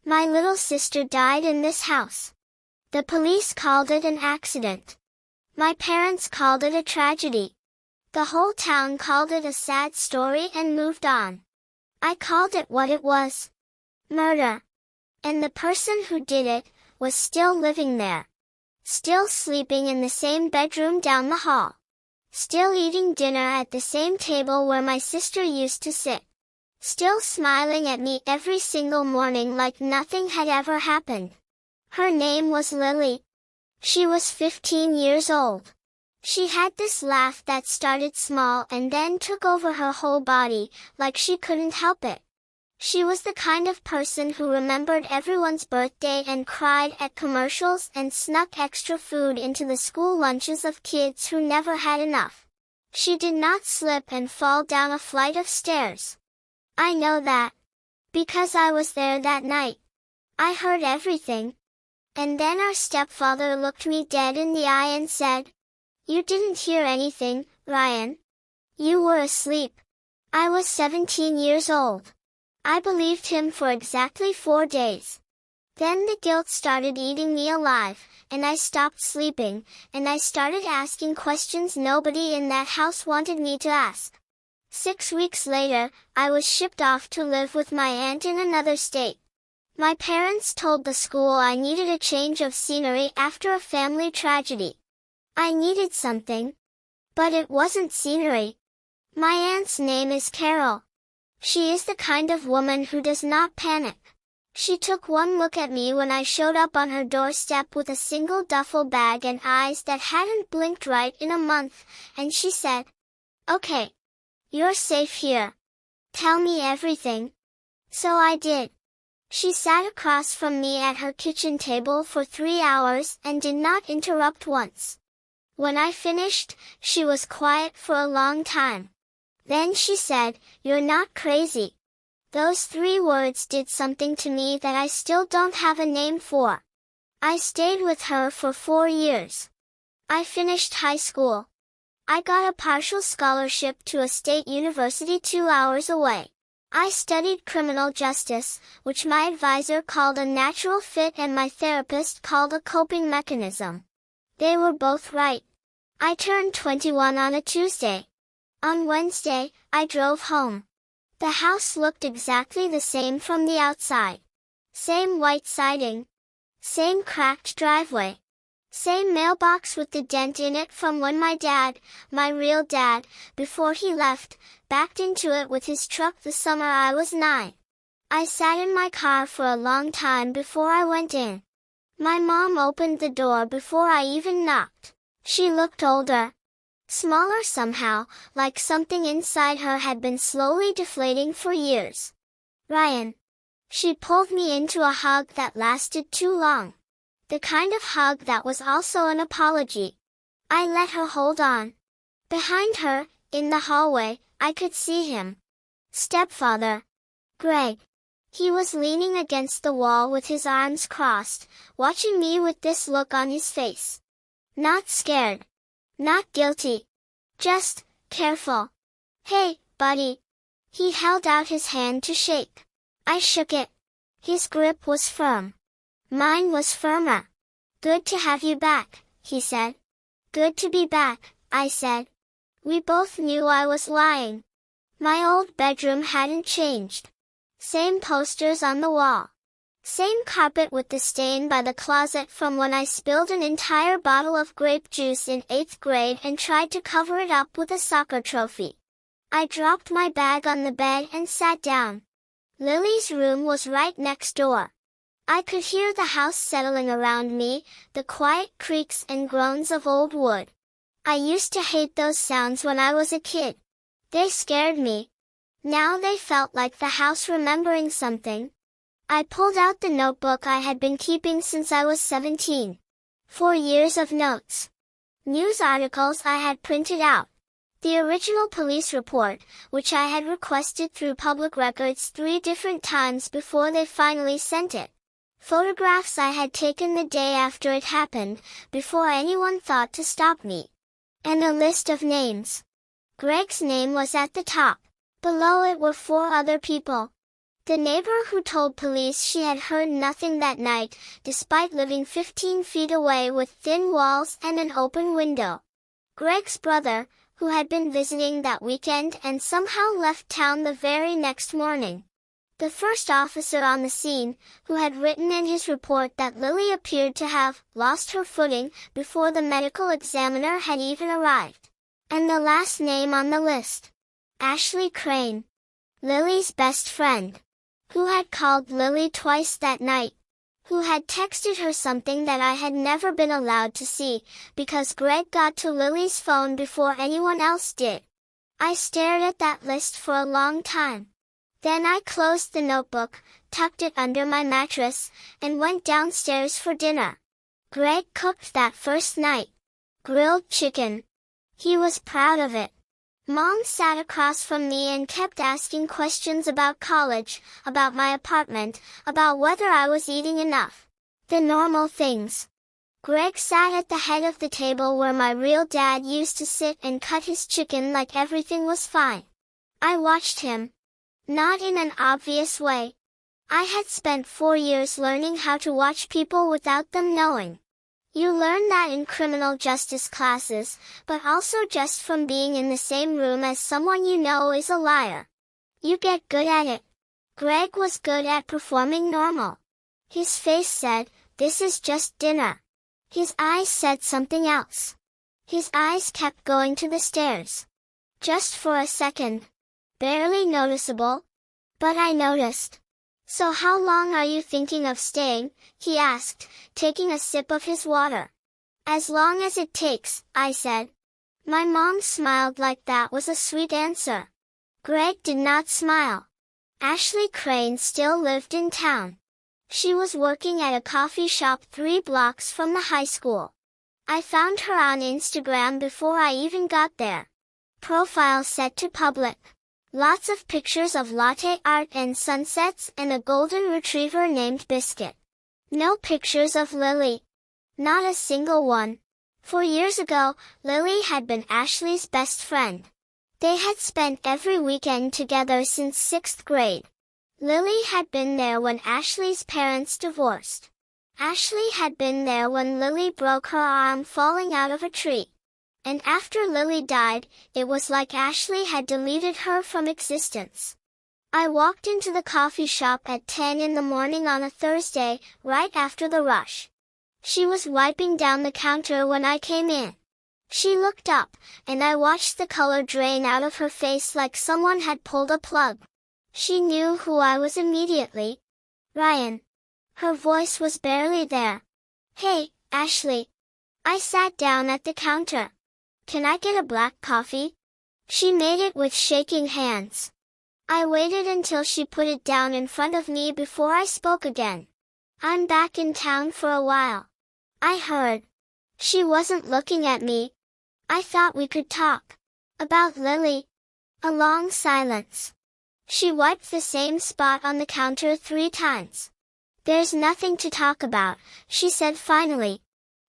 My little sister died in this house. The police called it an accident. My parents called it a tragedy. The whole town called it a sad story and moved on. I called it what it was. Murder. And the person who did it was still living there. Still sleeping in the same bedroom down the hall. Still eating dinner at the same table where my sister used to sit. Still smiling at me every single morning like nothing had ever happened. Her name was Lily. She was 15 years old. She had this laugh that started small and then took over her whole body, like she couldn't help it. She was the kind of person who remembered everyone's birthday and cried at commercials and snuck extra food into the school lunches of kids who never had enough. She did not slip and fall down a flight of stairs. I know that. Because I was there that night. I heard everything. And then our stepfather looked me dead in the eye and said, "You didn't hear anything, Ryan. You were asleep." I was 17 years old. I believed him for exactly 4 days. Then the guilt started eating me alive, and I stopped sleeping, and I started asking questions nobody in that house wanted me to ask. 6 weeks later, I was shipped off to live with my aunt in another state. My parents told the school I needed a change of scenery after a family tragedy. I needed something. But it wasn't scenery. My aunt's name is Carol. She is the kind of woman who does not panic. She took one look at me when I showed up on her doorstep with a single duffel bag and eyes that hadn't blinked right in a month, and she said, "Okay. You're safe here. Tell me everything." So I did. She sat across from me at her kitchen table for 3 hours and did not interrupt once. When I finished, she was quiet for a long time. Then she said, "You're not crazy." Those 3 words did something to me that I still don't have a name for. I stayed with her for 4 years. I finished high school. I got a partial scholarship to a state university 2 hours away. I studied criminal justice, which my advisor called a natural fit and my therapist called a coping mechanism. They were both right. I turned 21 on a Tuesday. On Wednesday, I drove home. The house looked exactly the same from the outside. Same white siding. Same cracked driveway. Same mailbox with the dent in it from when my dad, my real dad, before he left, backed into it with his truck the summer I was 9. I sat in my car for a long time before I went in. My mom opened the door before I even knocked. She looked older. Smaller somehow, like something inside her had been slowly deflating for years. "Ryan." She pulled me into a hug that lasted too long. The kind of hug that was also an apology. I let her hold on. Behind her, in the hallway, I could see him. Stepfather. Greg. He was leaning against the wall with his arms crossed, watching me with this look on his face. Not scared. Not guilty. Just, careful. "Hey, buddy." He held out his hand to shake. I shook it. His grip was firm. Mine was firmer. "Good to have you back," he said. "Good to be back," I said. We both knew I was lying. My old bedroom hadn't changed. Same posters on the wall. Same carpet with the stain by the closet from when I spilled an entire bottle of grape juice in 8th grade and tried to cover it up with a soccer trophy. I dropped my bag on the bed and sat down. Lily's room was right next door. I could hear the house settling around me, the quiet creaks and groans of old wood. I used to hate those sounds when I was a kid. They scared me. Now they felt like the house remembering something. I pulled out the notebook I had been keeping since I was 17. 4 years of notes. News articles I had printed out. The original police report, which I had requested through public records 3 different times before they finally sent it. Photographs I had taken the day after it happened, before anyone thought to stop me. And a list of names. Greg's name was at the top. Below it were 4 other people. The neighbor who told police she had heard nothing that night, despite living 15 feet away with thin walls and an open window. Greg's brother, who had been visiting that weekend and somehow left town the very next morning. The first officer on the scene, who had written in his report that Lily appeared to have lost her footing before the medical examiner had even arrived. And the last name on the list. Ashley Crane. Lily's best friend. Who had called Lily twice that night. Who had texted her something that I had never been allowed to see, because Greg got to Lily's phone before anyone else did. I stared at that list for a long time. Then I closed the notebook, tucked it under my mattress, and went downstairs for dinner. Greg cooked that first night. Grilled chicken. He was proud of it. Mom sat across from me and kept asking questions about college, about my apartment, about whether I was eating enough. The normal things. Greg sat at the head of the table where my real dad used to sit and cut his chicken like everything was fine. I watched him. Not in an obvious way. I had spent 4 years learning how to watch people without them knowing. You learn that in criminal justice classes, but also just from being in the same room as someone you know is a liar. You get good at it. Greg was good at performing normal. His face said, "This is just dinner." His eyes said something else. His eyes kept going to the stairs. Just for a second. Barely noticeable. But I noticed. "So how long are you thinking of staying?" he asked, taking a sip of his water. "As long as it takes," I said. My mom smiled like that was a sweet answer. Greg did not smile. Ashley Crane still lived in town. She was working at a coffee shop 3 blocks from the high school. I found her on Instagram before I even got there. Profile set to public. Lots of pictures of latte art and sunsets and a golden retriever named Biscuit. No pictures of Lily. Not a single one. 4 years ago, Lily had been Ashley's best friend. They had spent every weekend together since 6th grade. Lily had been there when Ashley's parents divorced. Ashley had been there when Lily broke her arm falling out of a tree. And after Lily died, it was like Ashley had deleted her from existence. I walked into the coffee shop at 10 in the morning on a Thursday, right after the rush. She was wiping down the counter when I came in. She looked up, and I watched the color drain out of her face like someone had pulled a plug. She knew who I was immediately. "Ryan." Her voice was barely there. "Hey, Ashley." I sat down at the counter. "Can I get a black coffee?" She made it with shaking hands. I waited until she put it down in front of me before I spoke again. "I'm back in town for a while." I heard. She wasn't looking at me. "I thought we could talk." "About Lily." A long silence. She wiped the same spot on the counter 3 times. "There's nothing to talk about," she said finally.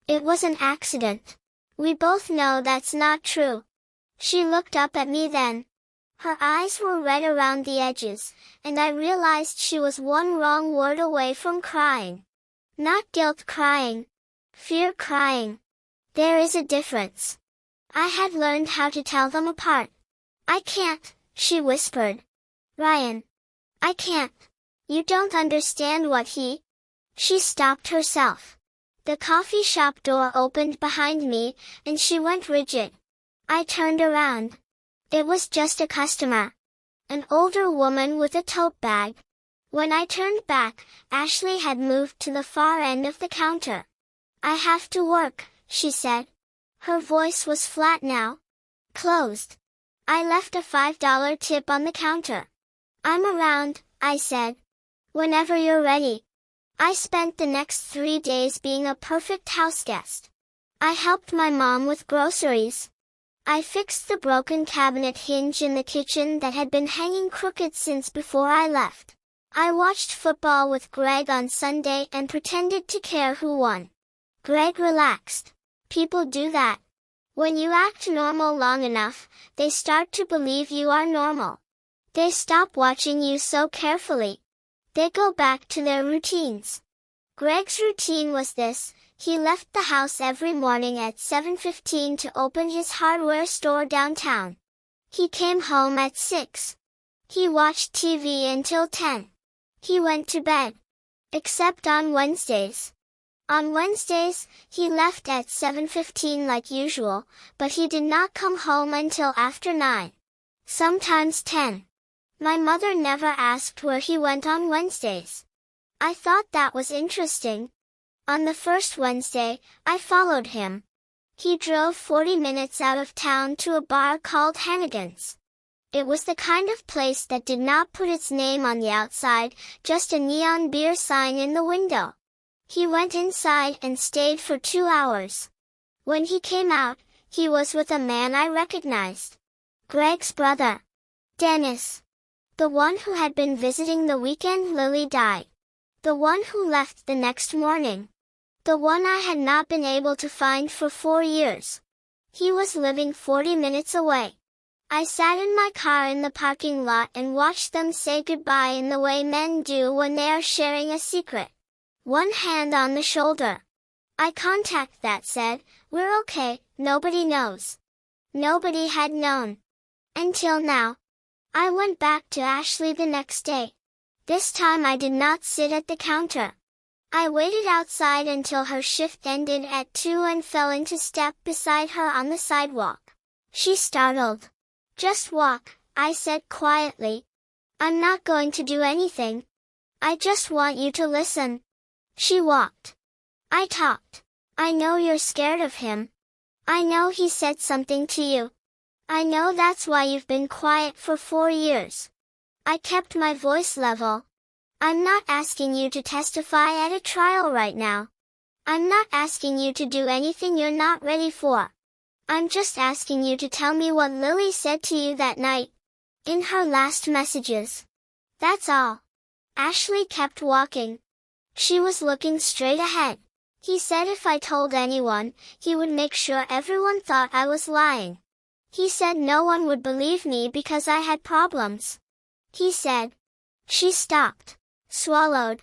"It was an accident. We both know that's not true." She looked up at me then. Her eyes were red around the edges, and I realized she was one wrong word away from crying. Not guilt crying. Fear crying. There is a difference. I had learned how to tell them apart. "I can't," she whispered. "Ryan. I can't. You don't understand what he..." She stopped herself. The coffee shop door opened behind me, and she went rigid. I turned around. It was just a customer. An older woman with a tote bag. When I turned back, Ashley had moved to the far end of the counter. "I have to work," she said. Her voice was flat now. "Closed." I left a $5 tip on the counter. "I'm around," I said. "Whenever you're ready." I spent the next 3 days being a perfect houseguest. I helped my mom with groceries. I fixed the broken cabinet hinge in the kitchen that had been hanging crooked since before I left. I watched football with Greg on Sunday and pretended to care who won. Greg relaxed. People do that. When you act normal long enough, they start to believe you are normal. They stop watching you so carefully. They go back to their routines. Greg's routine was this: he left the house every morning at 7:15 to open his hardware store downtown. He came home at 6. He watched TV until 10. He went to bed. Except on Wednesdays. On Wednesdays, he left at 7:15 like usual, but he did not come home until after 9. Sometimes 10. My mother never asked where he went on Wednesdays. I thought that was interesting. On the first Wednesday, I followed him. He drove 40 minutes out of town to a bar called Hannigan's. It was the kind of place that did not put its name on the outside, just a neon beer sign in the window. He went inside and stayed for 2 hours. When he came out, he was with a man I recognized. Greg's brother. Dennis. The one who had been visiting the weekend Lily died. The one who left the next morning. The one I had not been able to find for 4 years. He was living 40 minutes away. I sat in my car in the parking lot and watched them say goodbye in the way men do when they are sharing a secret. One hand on the shoulder. Eye contact that said, "We're okay, nobody knows." Nobody had known. Until now. I went back to Ashley the next day. This time I did not sit at the counter. I waited outside until her shift ended at 2 and fell into step beside her on the sidewalk. She startled. "Just walk," I said quietly. "I'm not going to do anything. I just want you to listen." She walked. I talked. "I know you're scared of him. I know he said something to you. I know that's why you've been quiet for 4 years." I kept my voice level. "I'm not asking you to testify at a trial right now. I'm not asking you to do anything you're not ready for. I'm just asking you to tell me what Lily said to you that night. In her last messages. That's all." Ashley kept walking. She was looking straight ahead. "He said if I told anyone, he would make sure everyone thought I was lying. He said no one would believe me because I had problems. He said." She stopped. Swallowed.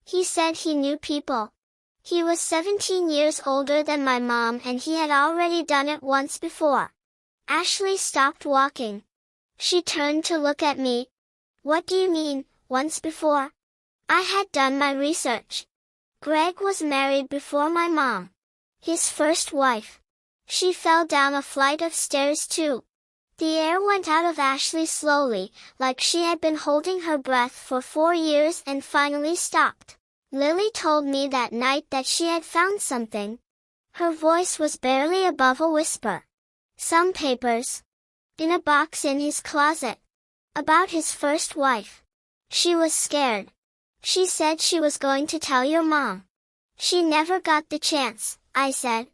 "He said he knew people. He was 17 years older than my mom and he had already done it once before." Ashley stopped walking. She turned to look at me. "What do you mean, once before?" I had done my research. Greg was married before my mom. His first wife. She fell down a flight of stairs too. The air went out of Ashley slowly, like she had been holding her breath for 4 years and finally stopped. "Lily told me that night that she had found something." Her voice was barely above a whisper. "Some papers. In a box in his closet. About his first wife. She was scared. She said she was going to tell your mom. She never got the chance," I said.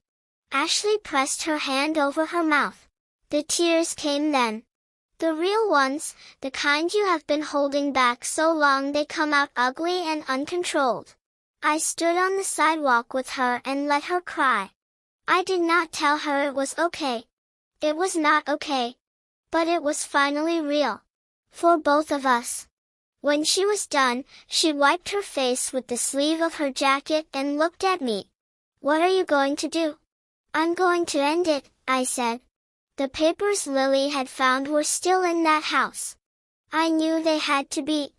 Ashley pressed her hand over her mouth. The tears came then. The real ones, the kind you have been holding back so long they come out ugly and uncontrolled. I stood on the sidewalk with her and let her cry. I did not tell her it was okay. It was not okay. But it was finally real. For both of us. When she was done, she wiped her face with the sleeve of her jacket and looked at me. "What are you going to do?" "I'm going to end it," I said. The papers Lily had found were still in that house. I knew they had to be.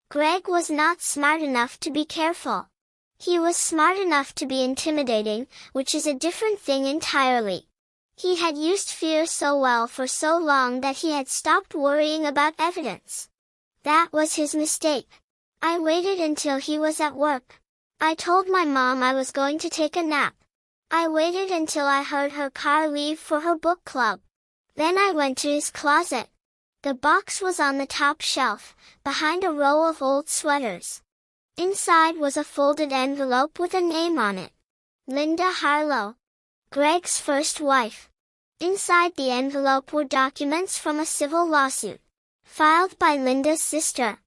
Greg was not smart enough to be careful. He was smart enough to be intimidating, which is a different thing entirely. He had used fear so well for so long that he had stopped worrying about evidence. That was his mistake. I waited until he was at work. I told my mom I was going to take a nap. I waited until I heard her car leave for her book club. Then I went to his closet. The box was on the top shelf, behind a row of old sweaters. Inside was a folded envelope with a name on it. Linda Harlow. Greg's first wife. Inside the envelope were documents from a civil lawsuit, filed by Linda's sister,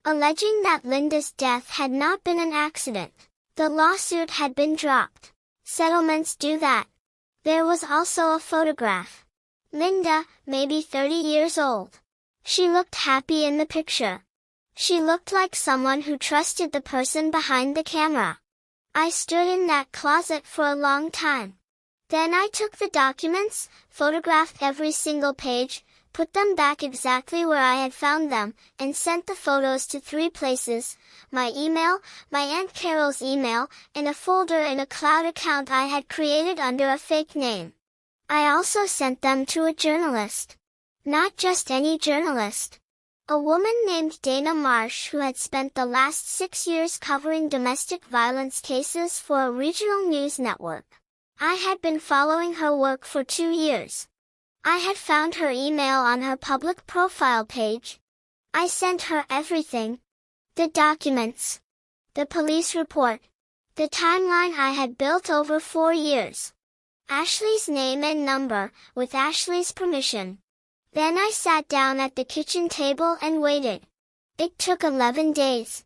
alleging that Linda's death had not been an accident. The lawsuit had been dropped. Settlements do that. There was also a photograph. Linda, maybe 30 years old. She looked happy in the picture. She looked like someone who trusted the person behind the camera. I stood in that closet for a long time. Then I took the documents, photographed every single page, put them back exactly where I had found them, and sent the photos to 3 places: my email, my Aunt Carol's email, and a folder in a cloud account I had created under a fake name. I also sent them to a journalist. Not just any journalist. A woman named Dana Marsh, who had spent the last 6 years covering domestic violence cases for a regional news network. I had been following her work for 2 years. I had found her email on her public profile page. I sent her everything. The documents. The police report. The timeline I had built over 4 years. Ashley's name and number, with Ashley's permission. Then I sat down at the kitchen table and waited. It took 11 days.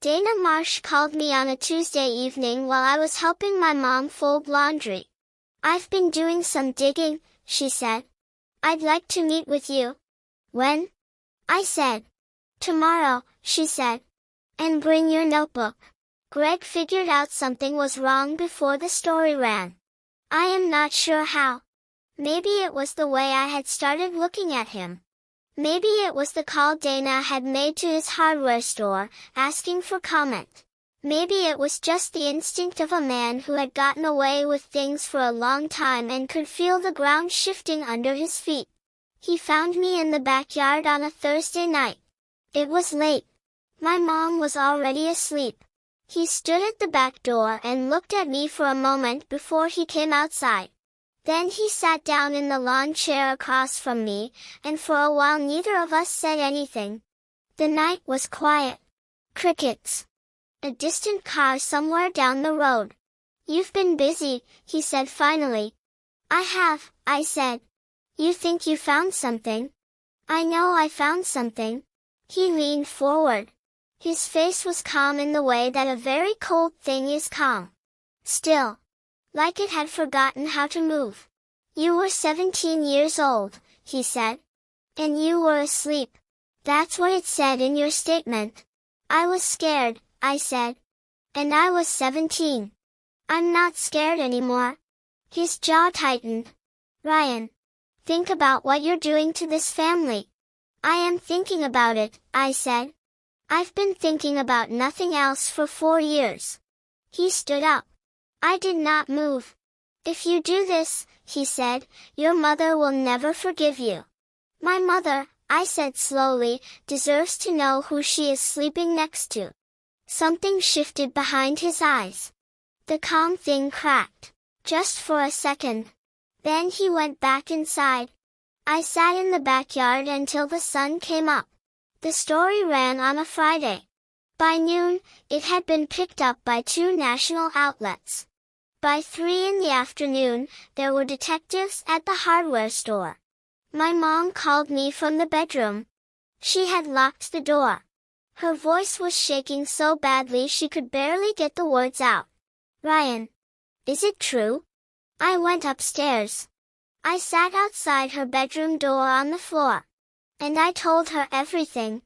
Dana Marsh called me on a Tuesday evening while I was helping my mom fold laundry. "I've been doing some digging," she said. "I'd like to meet with you." "When?" I said. "Tomorrow," she said. "And bring your notebook." Greg figured out something was wrong before the story ran. I am not sure how. Maybe it was the way I had started looking at him. Maybe it was the call Dana had made to his hardware store, asking for comment. Maybe it was just the instinct of a man who had gotten away with things for a long time and could feel the ground shifting under his feet. He found me in the backyard on a Thursday night. It was late. My mom was already asleep. He stood at the back door and looked at me for a moment before he came outside. Then he sat down in the lawn chair across from me, and for a while neither of us said anything. The night was quiet. Crickets. A distant car somewhere down the road. "You've been busy," he said finally. "I have," I said. "You think you found something?" "I know I found something." He leaned forward. His face was calm in the way that a very cold thing is calm. Still. Like it had forgotten how to move. "You were 17 years old," he said. "And you were asleep." "That's what it said in your statement." "I was scared," I said. "And I was 17. I'm not scared anymore." His jaw tightened. "Ryan, think about what you're doing to this family." "I am thinking about it," I said. "I've been thinking about nothing else for 4 years." He stood up. I did not move. "If you do this," he said, "your mother will never forgive you." "My mother," I said slowly, "deserves to know who she is sleeping next to." Something shifted behind his eyes. The calm thing cracked. Just for a second. Then he went back inside. I sat in the backyard until the sun came up. The story ran on a Friday. By noon, it had been picked up by 2 national outlets. By 3 in the afternoon, there were detectives at the hardware store. My mom called me from the bedroom. She had locked the door. Her voice was shaking so badly she could barely get the words out. "Ryan, is it true?" I went upstairs. I sat outside her bedroom door on the floor. And I told her everything.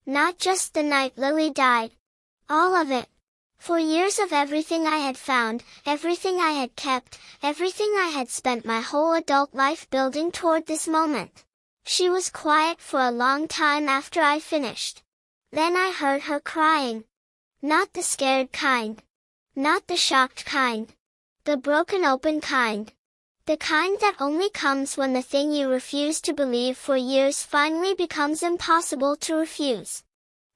Not just the night Lily died. All of it. 4 years of everything I had found, everything I had kept, everything I had spent my whole adult life building toward this moment. She was quiet for a long time after I finished. Then I heard her crying. Not the scared kind. Not the shocked kind. The broken open kind. The kind that only comes when the thing you refuse to believe for years finally becomes impossible to refuse.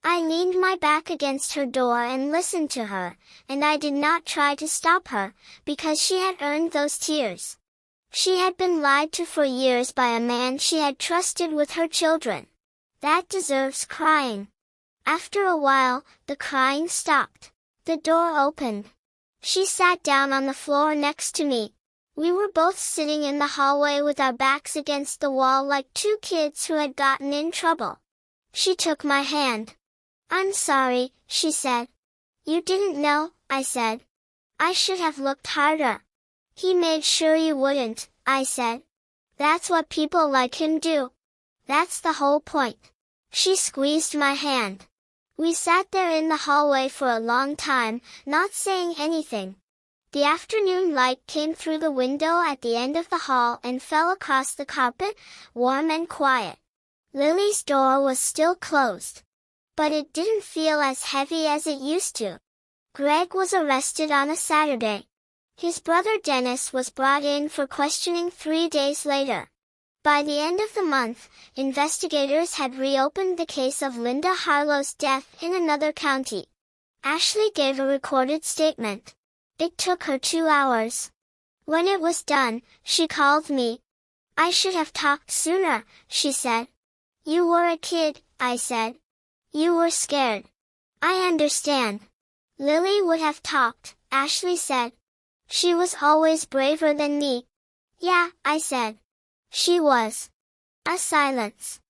I leaned my back against her door and listened to her, and I did not try to stop her, because she had earned those tears. She had been lied to for years by a man she had trusted with her children. That deserves crying. After a while, the crying stopped. The door opened. She sat down on the floor next to me. We were both sitting in the hallway with our backs against the wall like 2 kids who had gotten in trouble. She took my hand. "I'm sorry," she said. "You didn't know," I said. "I should have looked harder." "He made sure you wouldn't," I said. "That's what people like him do. That's the whole point." She squeezed my hand. We sat there in the hallway for a long time, not saying anything. The afternoon light came through the window at the end of the hall and fell across the carpet, warm and quiet. Lily's door was still closed. But it didn't feel as heavy as it used to. Greg was arrested on a Saturday. His brother Dennis was brought in for questioning 3 days later. By the end of the month, investigators had reopened the case of Linda Harlow's death in another county. Ashley gave a recorded statement. It took her 2 hours. When it was done, she called me. I should have talked sooner, she said. You were a kid, I said. You were scared. I understand. Lily would have talked, Ashley said. She was always braver than me. Yeah, I said. She was. A silence.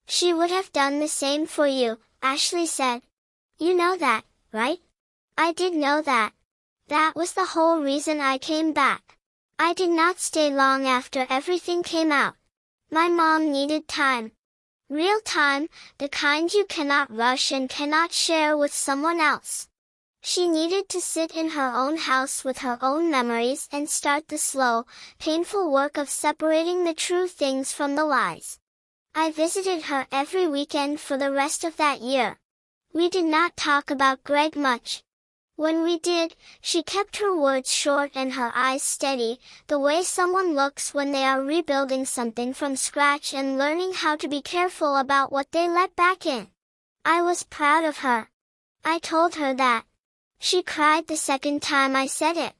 She would have done the same for you, Ashley said. You know that, right? I did know that. That was the whole reason I came back. I did not stay long after everything came out. My mom needed time. Real time, the kind you cannot rush and cannot share with someone else. She needed to sit in her own house with her own memories and start the slow, painful work of separating the true things from the lies. I visited her every weekend for the rest of that year. We did not talk about Greg much. When we did, she kept her words short and her eyes steady, the way someone looks when they are rebuilding something from scratch and learning how to be careful about what they let back in. I was proud of her. I told her that. She cried the second time I said it.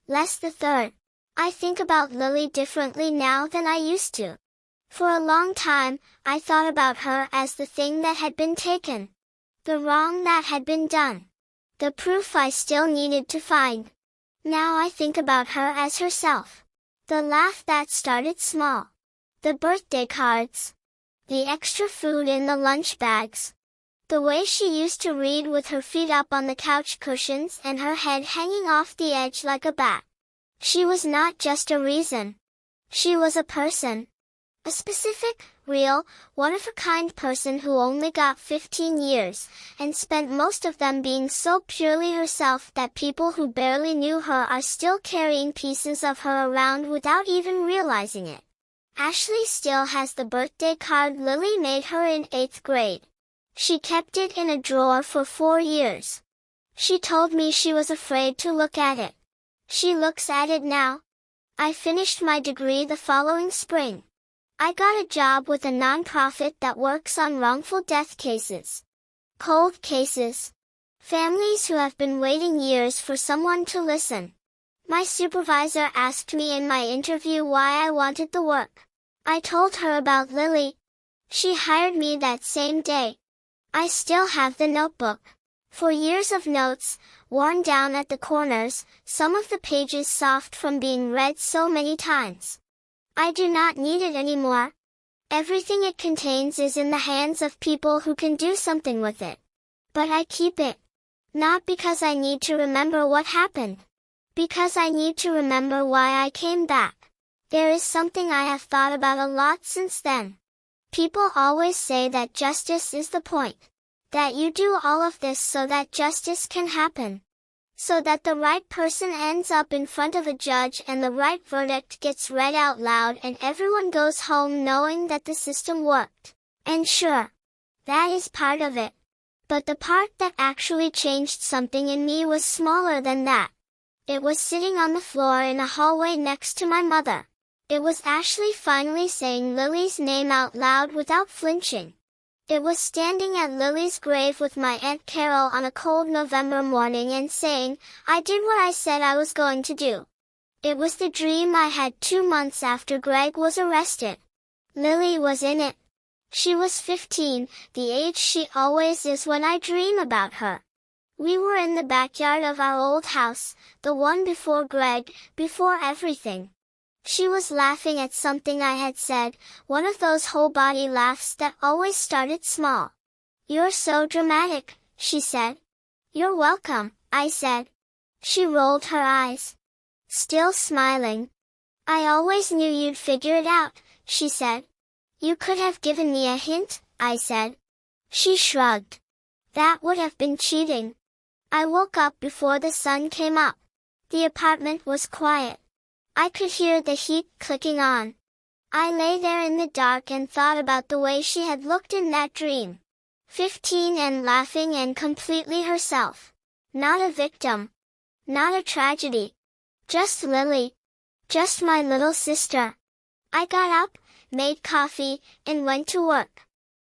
Less the third. I think about Lily differently now than I used to. For a long time, I thought about her as the thing that had been taken. The wrong that had been done. The proof I still needed to find. Now I think about her as herself. The laugh that started small. The birthday cards. The extra food in the lunch bags. The way she used to read with her feet up on the couch cushions and her head hanging off the edge like a bat. She was not just a reason. She was a person. A specific, real, one-of-a-kind person who only got 15 years, and spent most of them being so purely herself that people who barely knew her are still carrying pieces of her around without even realizing it. Ashley still has the birthday card Lily made her in 8th grade. She kept it in a drawer for 4 years. She told me she was afraid to look at it. She looks at it now. I finished my degree the following spring. I got a job with a nonprofit that works on wrongful death cases. Cold cases. Families who have been waiting years for someone to listen. My supervisor asked me in my interview why I wanted the work. I told her about Lily. She hired me that same day. I still have the notebook. 4 years of notes, worn down at the corners, some of the pages soft from being read so many times. I do not need it anymore. Everything it contains is in the hands of people who can do something with it. But I keep it. Not because I need to remember what happened. Because I need to remember why I came back. There is something I have thought about a lot since then. People always say that justice is the point. That you do all of this so that justice can happen. So that the right person ends up in front of a judge and the right verdict gets read out loud and everyone goes home knowing that the system worked. And sure, that is part of it. But the part that actually changed something in me was smaller than that. It was sitting on the floor in a hallway next to my mother. It was Ashley finally saying Lily's name out loud without flinching. It was standing at Lily's grave with my Aunt Carol on a cold November morning and saying, I did what I said I was going to do. It was the dream I had 2 months after Greg was arrested. Lily was in it. She was 15, the age she always is when I dream about her. We were in the backyard of our old house, the one before Greg, before everything. She was laughing at something I had said, one of those whole-body laughs that always started small. You're so dramatic, she said. You're welcome, I said. She rolled her eyes. Still smiling. I always knew you'd figure it out, she said. You could have given me a hint, I said. She shrugged. That would have been cheating. I woke up before the sun came up. The apartment was quiet. I could hear the heat clicking on. I lay there in the dark and thought about the way she had looked in that dream. 15 and laughing and completely herself. Not a victim. Not a tragedy. Just Lily. Just my little sister. I got up, made coffee, and went to work.